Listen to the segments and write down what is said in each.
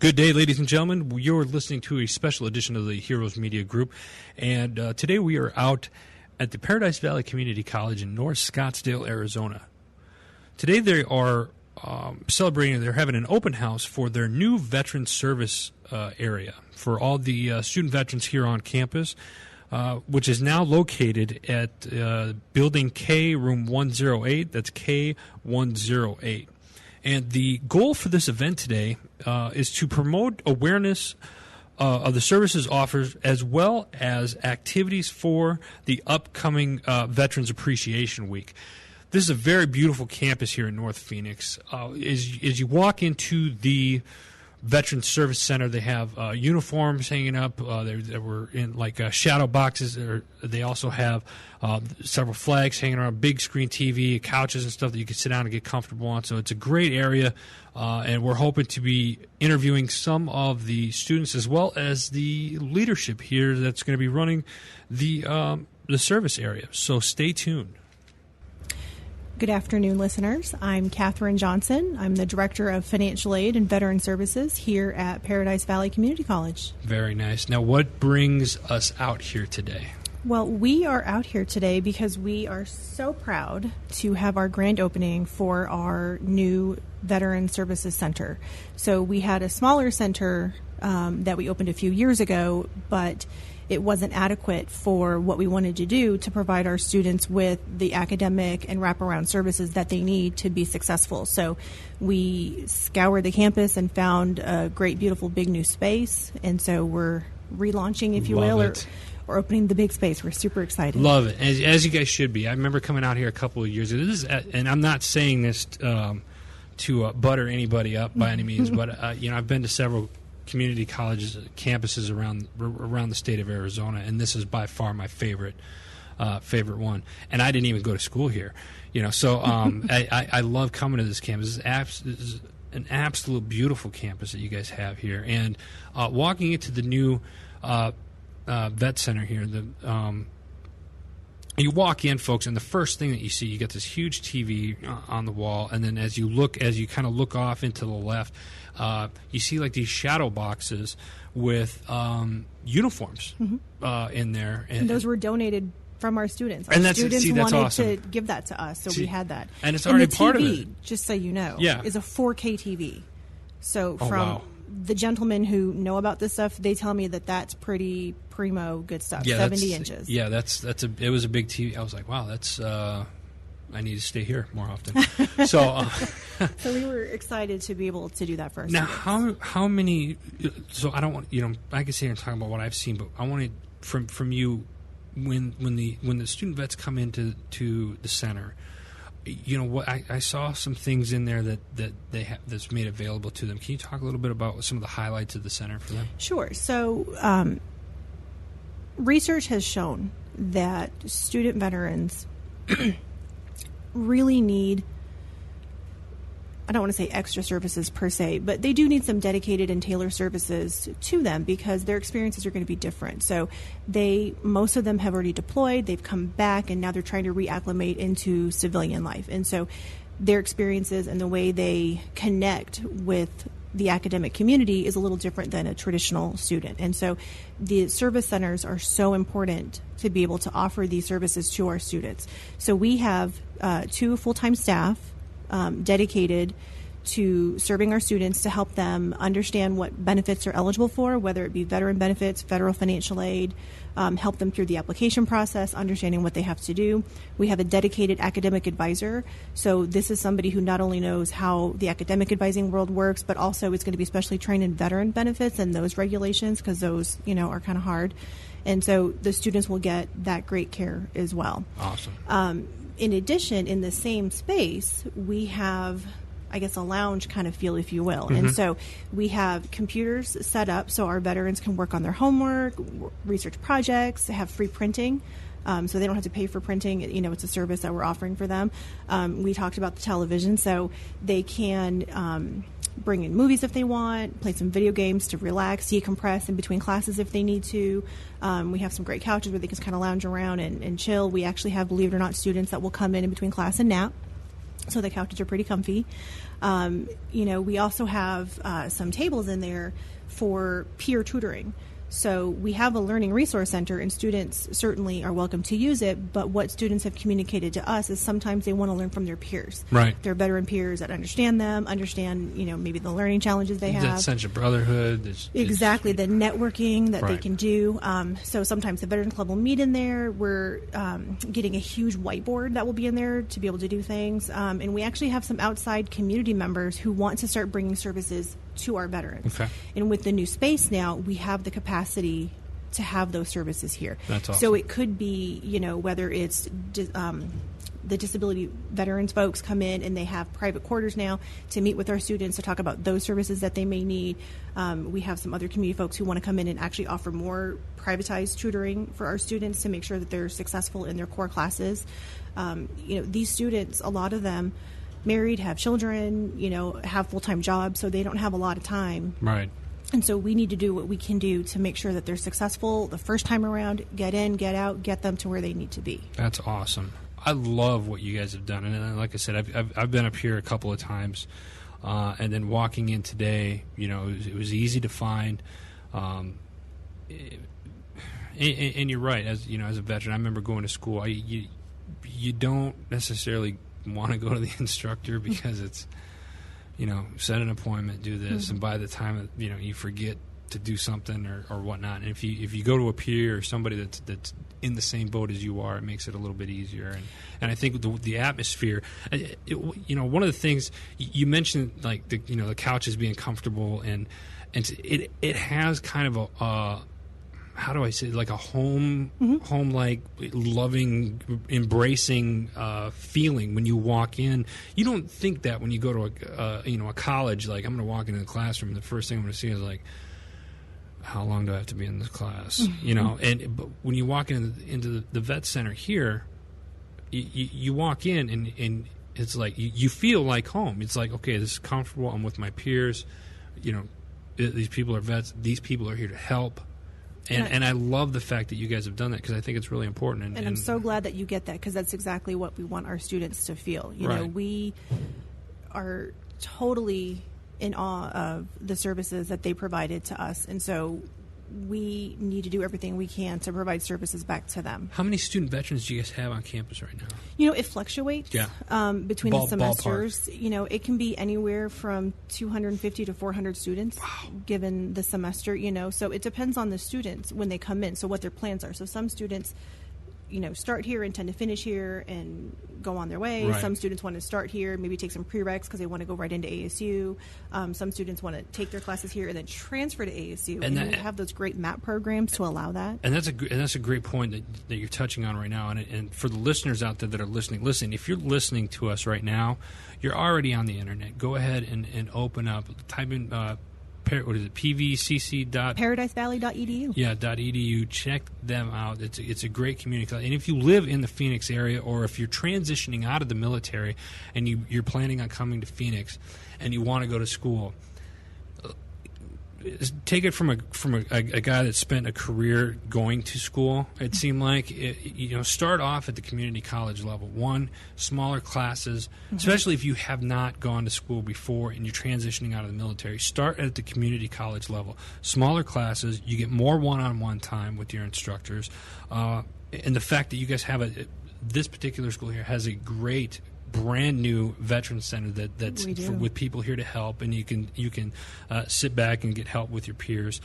Good day, ladies and gentlemen. You're listening to a special edition of the Heroes Media Group, and today we are out at the Paradise Valley Community College in North Scottsdale, Arizona. Today they are celebrating, they're having an open house for their new veteran service area for all the student veterans here on campus, which is now located at Building K, Room 108. That's K108. And the goal for this event today is to promote awareness of the services offered, as well as activities for the upcoming Veterans Appreciation Week. This is a very beautiful campus here in North Phoenix. As you walk into the Veterans Service Center, they have uniforms hanging up. They were in like shadow boxes. They also have several flags hanging around, big screen TV, couches and stuff that you can sit down and get comfortable on. So it's a great area, and we're hoping to be interviewing some of the students as well as the leadership here that's going to be running the service area. So stay tuned. Good afternoon, listeners. I'm Catherine Johnson. I'm the Director of Financial Aid and Veteran Services here at Paradise Valley Community College. Very nice. Now, what brings us out here today? Well, we are out here today because we are so proud to have our grand opening for our new Veteran Services Center. So we had a smaller center that we opened a few years ago, but it wasn't adequate for what we wanted to do to provide our students with the academic and wraparound services that they need to be successful. So we scoured the campus and found a great, beautiful, big new space. And so we're relaunching, if you will, or opening the big space. We're super excited. Love it, as you guys should be. I remember coming out here a couple of years ago. And I'm not saying this to butter anybody up by any means, but I've been to several community colleges, campuses around the state of Arizona, and this is by far my favorite one. And I didn't even go to school here, So I love coming to this campus. This is an absolute beautiful campus that you guys have here. And walking into the new vet center here, you walk in, folks, and the first thing that you see, you got this huge TV on the wall, and then as you kind of look off into the left, you see like these shadow boxes with uniforms in there. And those were donated from our students. Our students that's wanted awesome. to give that to us, so we had that. And it's already part of it. Just so you know, yeah, is a 4K TV. So wow. The gentlemen who know about this stuff, they tell me that that's pretty primo good stuff. Yeah, 70 inches. Yeah, it was a big TV. I was like, wow, that's I need to stay here more often. So we were excited to be able to do that first. Now, how many? So I don't want I can sit here and talk about what I've seen, but I wanted from you when the student vets come into the center. What I saw some things in there that they have that's made available to them. Can you talk a little bit about some of the highlights of the center for them? Sure. So research has shown that student veterans really need, I don't want to say extra services per se, but they do need some dedicated and tailored services to them because their experiences are going to be different. So most of them have already deployed, they've come back, and now they're trying to reacclimate into civilian life. And so their experiences and the way they connect with the academic community is a little different than a traditional student. And so the service centers are so important to be able to offer these services to our students. So we have 2 full-time staff dedicated to serving our students to help them understand what benefits are eligible for, whether it be veteran benefits, federal financial aid, help them through the application process, understanding what they have to do. We have a dedicated academic advisor. So this is somebody who not only knows how the academic advising world works, but also is going to be specially trained in veteran benefits and those regulations because those, are kind of hard. And so the students will get that great care as well. Awesome. In addition, in the same space, we have, I guess, a lounge kind of feel, if you will. And so we have computers set up so our veterans can work on their homework, research projects, have free printing. So they don't have to pay for printing. It's a service that we're offering for them. We talked about the television, so they can bring in movies if they want, play some video games to relax, decompress in between classes if they need to. We have some great couches where they can kind of lounge around and chill. We actually have, believe it or not, students that will come in between class and nap. So the couches are pretty comfy. We also have some tables in there for peer tutoring. So we have a learning resource center, and students certainly are welcome to use it, but what students have communicated to us is sometimes they want to learn from their peers. Right. They're veteran peers that understand them, understand, maybe the learning challenges they have. That sense of brotherhood. Exactly, the networking that they Right. can do. So sometimes the Veteran Club will meet in there. We're getting a huge whiteboard that will be in there to be able to do things. And we actually have some outside community members who want to start bringing services to our veterans. Okay. And with the new space now, we have the capacity to have those services here. That's awesome. So it could be, whether it's the disability veterans folks come in and they have private quarters now to meet with our students to talk about those services that they may need. We have some other community folks who want to come in and actually offer more privatized tutoring for our students to make sure that they're successful in their core classes. These students, a lot of them married, have children, have full-time jobs, so they don't have a lot of time. Right. And so we need to do what we can do to make sure that they're successful the first time around, get in, get out, get them to where they need to be. That's awesome. I love what you guys have done, and like I said, I've been up here a couple of times, and then walking in today, it was easy to find. And you're right, as a veteran, I remember going to school. You don't necessarily want to go to the instructor because it's, set an appointment, do this, and by the time you forget to do something or whatnot. And if you go to a peer or somebody that's in the same boat as you are, it makes it a little bit easier. And I think the atmosphere, one of the things you mentioned, like the couches being comfortable, and it has kind of a how do I say, like a home like loving, embracing feeling when you walk in. You don't think that when you go to a college. Like, I'm going to walk into the classroom, the first thing I'm going to see is like, how long do I have to be in this class? But when you walk into the vet center here, you walk in and it's like you feel like home. It's like, okay, this is comfortable. I'm with my peers. These people are vets. These people are here to help. And I love the fact that you guys have done that, because I think it's really important. And I'm so glad that you get that, because that's exactly what we want our students to feel. We are totally in awe of the services that they provided to us. And so we need to do everything we can to provide services back to them. How many student veterans do you guys have on campus right now? It fluctuates between the semesters. Ballpark. It can be anywhere from 250 to 400 students given the semester, So it depends on the students when they come in, so what their plans are. So some students, start here and tend to finish here and go on their way. Right. Some students want to start here, maybe take some prereqs because they want to go right into ASU. Some students want to take their classes here and then transfer to ASU. And we have those great MAP programs to allow that. And that's a great point that you're touching on right now. And for the listeners out there that are listening, listen, if you're listening to us right now, you're already on the internet. Go ahead and open up, type in what is it? PVCC. ParadiseValley.edu. Yeah, .edu. Check them out. It's a great community. And if you live in the Phoenix area, or if you're transitioning out of the military and you're planning on coming to Phoenix and you want to go to school, take it from a guy that spent a career going to school. It seemed like start off at the community college level. One, smaller classes, especially if you have not gone to school before and you're transitioning out of the military. Start at the community college level. Smaller classes, you get more one-on-one time with your instructors, and the fact that you guys have this particular school here has a great brand new veteran center that's with people here to help, and you can sit back and get help with your peers,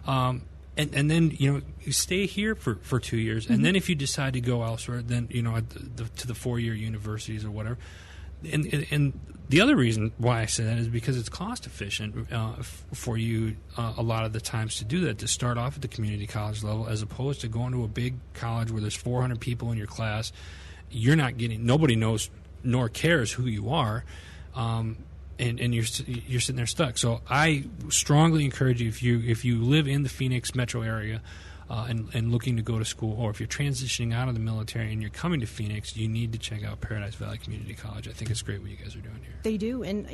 and then you stay here for 2 years, and then if you decide to go elsewhere, then to the 4-year universities or whatever. And the other reason why I say that is because it's cost efficient for you a lot of the times to do that, to start off at the community college level, as opposed to going to a big college where there's 400 people in your class. Nobody knows nor cares who you are, and you're sitting there stuck. So I strongly encourage you, if you live in the Phoenix metro area, and looking to go to school, or if you're transitioning out of the military and you're coming to Phoenix, you need to check out Paradise Valley Community College. I think it's great what you guys are doing here. They do, and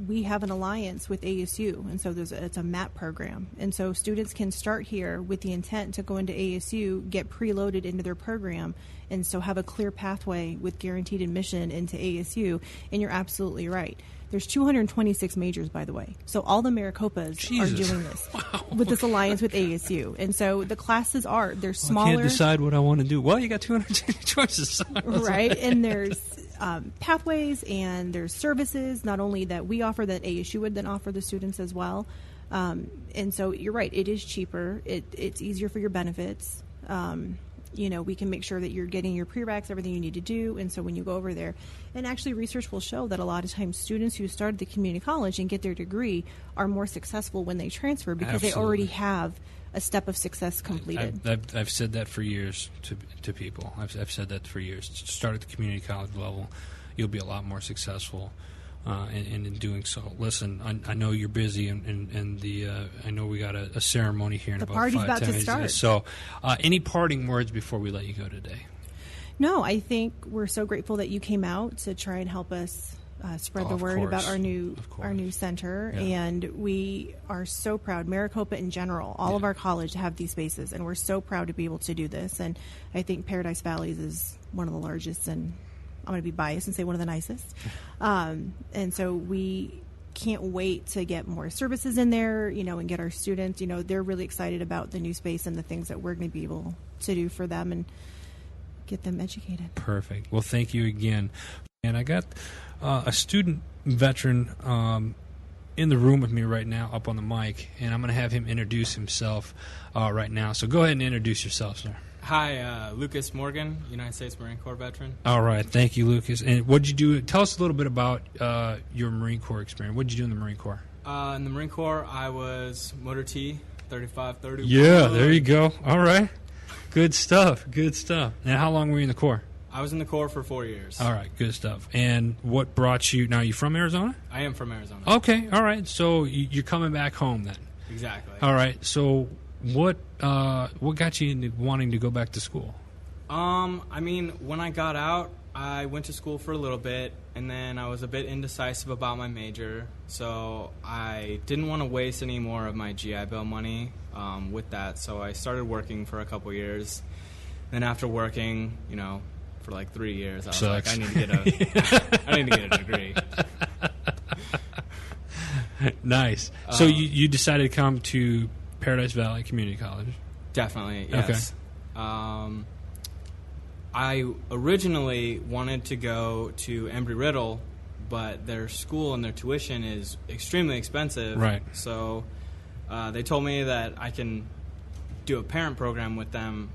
we have an alliance with ASU, and so it's a MAP program, and so students can start here with the intent to go into ASU, get preloaded into their program, and so have a clear pathway with guaranteed admission into ASU. And you're absolutely right. There's 226 majors, by the way. So all the Maricopas are doing this with this alliance with ASU. And so the classes they're smaller. I can't decide what I want to do. Well, you got 220 choices. Right. And there's pathways and there's services, not only that we offer, that ASU would then offer the students as well. And so you're right. It is cheaper. It's easier for your benefits. We can make sure that you're getting your prereqs, everything you need to do. And so when you go over there, and actually research will show that a lot of times students who started the community college and get their degree are more successful when they transfer because they already have a step of success completed. I've said that for years to people. I've said that for years. Start at the community college level. You'll be a lot more successful. And in doing so, listen, I know you're busy, and I know we got a ceremony here in the about party's 5-10 about to minutes. start. So, any parting words before we let you go today? No, I think we're so grateful that you came out to try and help us spread the word about our new center, and we are so proud. Maricopa in general, all of our college have these spaces, and we're so proud to be able to do this. And I think Paradise Valley's is one of the largest, and I'm going to be biased and say one of the nicest. And so we can't wait to get more services in there, and get our students, they're really excited about the new space and the things that we're going to be able to do for them and get them educated. Perfect. Well, thank you again. And I got a student veteran in the room with me right now up on the mic, and I'm going to have him introduce himself right now. So go ahead and introduce yourself, sir. Hi, Lucas Morgan, United States Marine Corps veteran. All right, thank you, Lucas. And what did you do? Tell us a little bit about your Marine Corps experience. What did you do in the Marine Corps? In the Marine Corps, I was Motor T, 3531. Yeah, there you go. All right. Good stuff, good stuff. And how long were you in the Corps? I was in the Corps for 4 years. All right, good stuff. And what brought you, now are you from Arizona? I am from Arizona. Okay, all right. So you're coming back home then? Exactly. All right, so what got you into wanting to go back to school? When I got out, I went to school for a little bit, and then I was a bit indecisive about my major, so I didn't want to waste any more of my GI Bill money with that, so I started working for a couple years. Then after working, for like 3 years, I was like, I need to get a degree. Nice. So you decided to come to Paradise Valley Community College? Definitely, yes. Okay. I originally wanted to go to Embry-Riddle, but their school and their tuition is extremely expensive. Right. So they told me that I can do a parent program with them.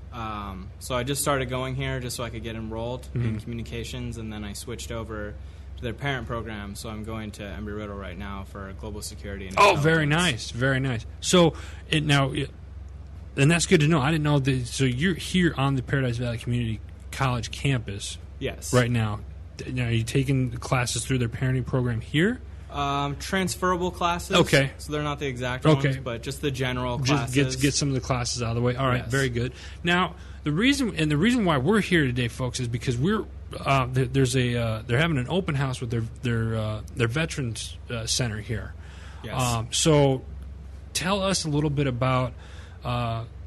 So I just started going here just so I could get enrolled in communications, and then I switched over to their parent program. So I'm going to Embry-Riddle right now for global security and intelligence. Oh, very nice, very nice. So and that's good to know. I didn't know that. So you're here on the Paradise Valley Community College campus. Yes. Right now. Are you taking classes through their parenting program here? Transferable classes. Okay. So they're not the exact ones, but just the general classes. Just get some of the classes out of the way. All right, yes. Very good. Now, the reason why we're here today, folks, is because we're they're having an open house with their veterans center here. Yes. So tell us a little bit about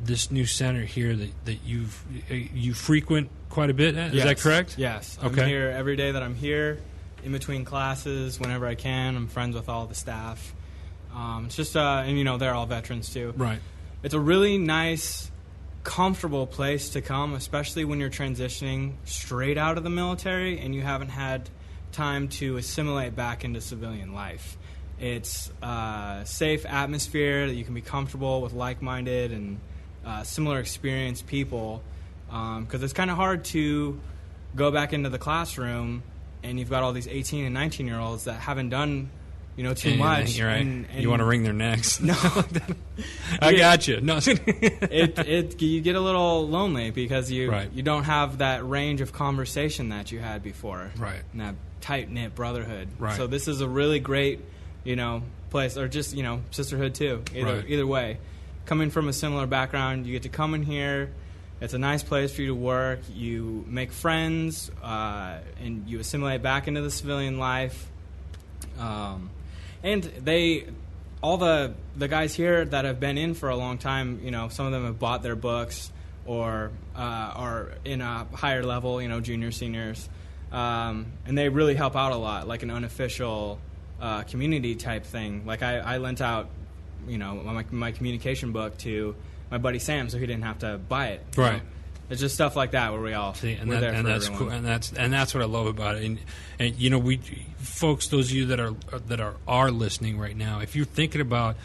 this new center here that you frequent quite a bit. Is that correct? Yes. Okay. I'm here every day that I'm here, in between classes, whenever I can. I'm friends with all the staff. It's just, and they're all veterans too. Right. It's a really nice, comfortable place to come, especially when you're transitioning straight out of the military and you haven't had time to assimilate back into civilian life. It's a safe atmosphere that you can be comfortable with like-minded and similar experienced people, because it's kind of hard to go back into the classroom and you've got all these 18 and 19-year-olds that haven't done, too much. You're right. And you want to wring their necks. No. I got you. No. You get a little lonely because you right. you don't have that range of conversation that you had before. Right. And that tight-knit brotherhood. Right. So this is a really great, place, or just, sisterhood too. Either way. coming from a similar background, you get to come in here. It's a nice place for you to work. You make friends, and you assimilate back into the civilian life. And all the guys here that have been in for a long time, some of them have bought their books or are in a higher level, junior, seniors. And they really help out a lot, like an unofficial community type thing. Like I lent out, my communication book to my buddy Sam, so he didn't have to buy it. Right. It's just stuff like that where we all we're there for that's everyone. cool, and that's what I love about it. And we folks, those of you that are listening right now, if you're thinking about,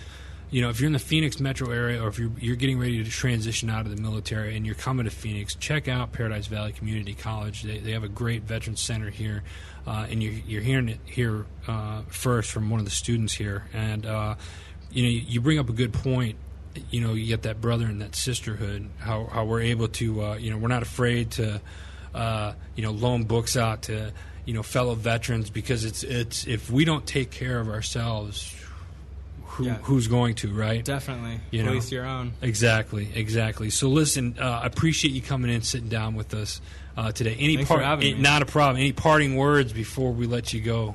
if you're in the Phoenix metro area, or if you're getting ready to transition out of the military and you're coming to Phoenix, check out Paradise Valley Community College. They have a great veterans center here, and you're hearing it here first from one of the students here. And you bring up a good point. You get that brother and that sisterhood. How we're able to, we're not afraid to, loan books out to, fellow veterans, because it's if we don't take care of ourselves, who's going to, right? Definitely. Police your own. Exactly. So listen, I appreciate you coming in, sitting down with us today. Thanks for having me. Not a problem. Any parting words before we let you go?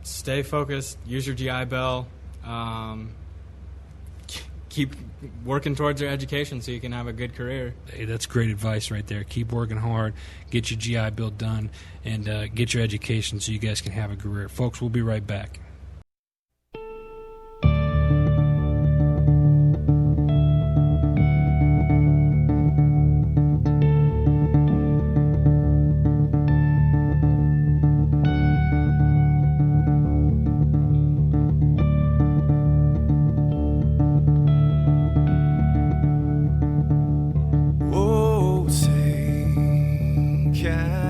Stay focused. Use your GI Bill. Keep working towards your education so you can have a good career. Hey, that's great advice right there. Keep working hard, get your GI Bill done, and get your education so you guys can have a career. Folks, we'll be right back. Oh, take care.